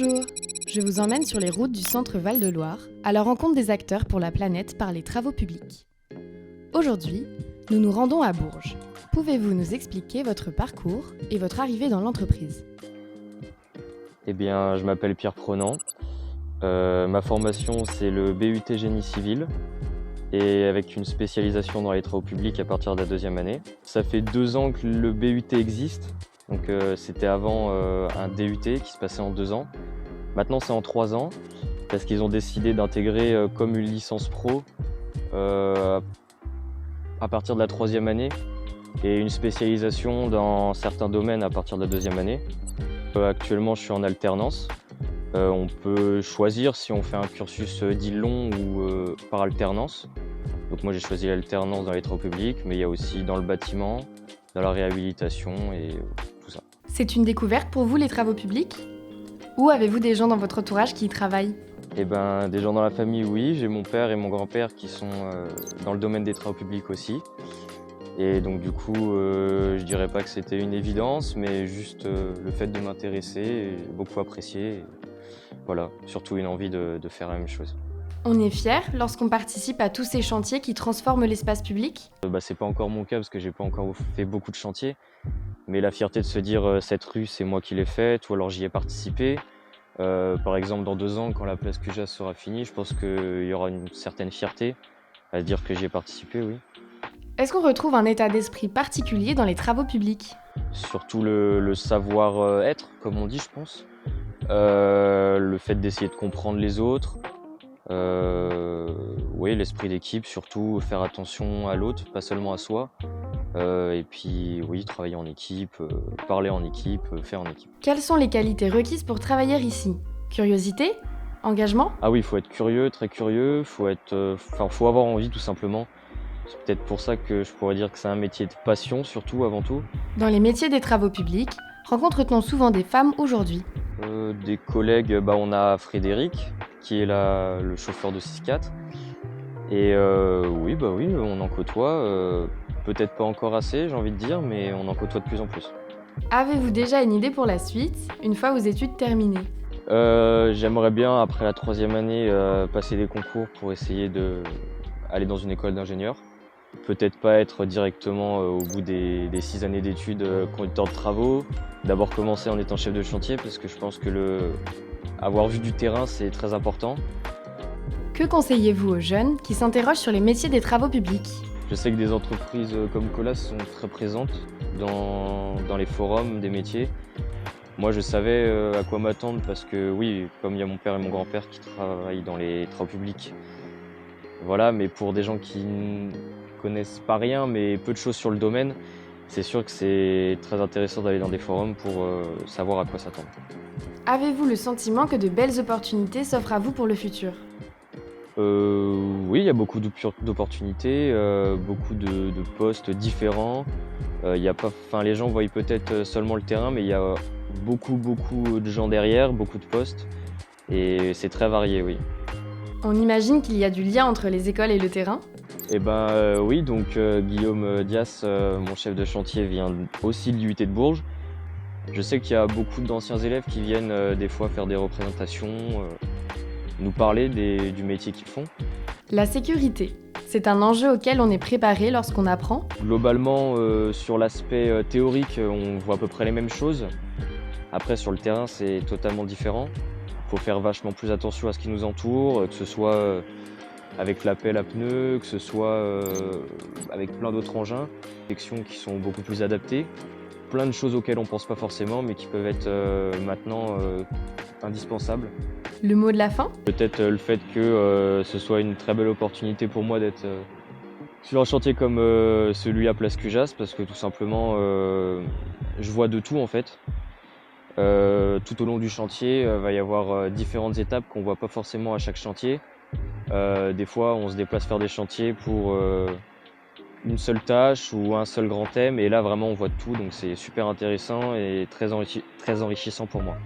Bonjour, je vous emmène sur les routes du centre Val-de-Loire à la rencontre des acteurs pour la planète par les travaux publics. Aujourd'hui, nous nous rendons à Bourges. Pouvez-vous nous expliquer votre parcours et votre arrivée dans l'entreprise ? Eh bien, je m'appelle Pierre Prenant. Ma formation, c'est le BUT Génie Civil et avec une spécialisation dans les travaux publics à partir de la deuxième année. Ça fait 2 ans que le BUT existe, donc c'était avant un DUT qui se passait en 2 ans. Maintenant, c'est en 3 ans parce qu'ils ont décidé d'intégrer comme une licence pro à partir de la 3e année et une spécialisation dans certains domaines à partir de la 2e année. Actuellement, je suis en alternance. On peut choisir si on fait un cursus dit long ou par alternance. Donc moi j'ai choisi l'alternance dans les travaux publics, mais il y a aussi dans le bâtiment, dans la réhabilitation et tout ça. C'est une découverte pour vous les travaux publics ? Ou avez-vous des gens dans votre entourage qui y travaillent ? Eh ben, des gens dans la famille, oui. J'ai mon père et mon grand-père qui sont dans le domaine des travaux publics aussi. Et donc du coup, je dirais pas que c'était une évidence, mais juste le fait de m'intéresser, j'ai beaucoup apprécié. Et voilà, surtout une envie de faire la même chose. On est fiers lorsqu'on participe à tous ces chantiers qui transforment l'espace public ? C'est pas encore mon cas parce que j'ai pas encore fait beaucoup de chantiers. Mais la fierté de se dire cette rue, c'est moi qui l'ai faite ou alors j'y ai participé. Par exemple, dans 2 ans, quand la place Cujas sera finie, je pense qu'il y aura une certaine fierté à se dire que j'y ai participé, oui. Est-ce qu'on retrouve un état d'esprit particulier dans les travaux publics ? Surtout le savoir-être, comme on dit, je pense. Le fait d'essayer de comprendre les autres. Oui, l'esprit d'équipe, surtout faire attention à l'autre, pas seulement à soi. Et puis, oui, travailler en équipe, parler en équipe, faire en équipe. Quelles sont les qualités requises pour travailler ici ? Curiosité ? Engagement ? Ah oui, il faut être curieux, très curieux, faut avoir envie tout simplement. C'est peut-être pour ça que je pourrais dire que c'est un métier de passion, surtout, avant tout. Dans les métiers des travaux publics, rencontre-t-on souvent des femmes aujourd'hui ? Des collègues, on a Frédéric, qui est le chauffeur de 6x4. Et oui, on en côtoie. Peut-être pas encore assez, j'ai envie de dire, mais on en côtoie de plus en plus. Avez-vous déjà une idée pour la suite, une fois vos études terminées ? J'aimerais bien, après la 3e année, passer des concours pour essayer d'aller dans une école d'ingénieur. Peut-être pas être directement au bout des 6 années d'études conducteur de travaux. D'abord commencer en étant chef de chantier parce que je pense que avoir vu du terrain, c'est très important. Que conseillez-vous aux jeunes qui s'interrogent sur les métiers des travaux publics ? Je sais que des entreprises comme Colas sont très présentes dans les forums des métiers. Moi, je savais à quoi m'attendre parce que oui, comme il y a mon père et mon grand-père qui travaillent dans les travaux publics. Voilà, mais pour des gens qui ne connaissent pas rien, mais peu de choses sur le domaine, c'est sûr que c'est très intéressant d'aller dans des forums pour savoir à quoi s'attendre. Avez-vous le sentiment que de belles opportunités s'offrent à vous pour le futur ? Oui, il y a beaucoup d'opportunités, beaucoup de postes différents. Les gens voient peut-être seulement le terrain, mais il y a beaucoup de gens derrière, beaucoup de postes, et c'est très varié, oui. On imagine qu'il y a du lien entre les écoles et le terrain ? Oui, donc Guillaume Dias, mon chef de chantier, vient aussi de l'IUT de Bourges. Je sais qu'il y a beaucoup d'anciens élèves qui viennent des fois faire des représentations, nous parler du métier qu'ils font. La sécurité, c'est un enjeu auquel on est préparé lorsqu'on apprend ? Globalement, sur l'aspect théorique, on voit à peu près les mêmes choses. Après, sur le terrain, c'est totalement différent. Il faut faire vachement plus attention à ce qui nous entoure, que ce soit avec la pelle à pneus, que ce soit avec plein d'autres engins, sections qui sont beaucoup plus adaptées. Plein de choses auxquelles on ne pense pas forcément, mais qui peuvent être maintenant indispensables. Le mot de la fin ? Peut-être le fait que ce soit une très belle opportunité pour moi d'être sur un chantier comme celui à Place Cujas, parce que tout simplement, je vois de tout en fait. Tout au long du chantier, va y avoir différentes étapes qu'on ne voit pas forcément à chaque chantier. Des fois, on se déplace faire des chantiers pour une seule tâche ou un seul grand thème, et là vraiment on voit de tout, donc c'est super intéressant et très enrichissant pour moi.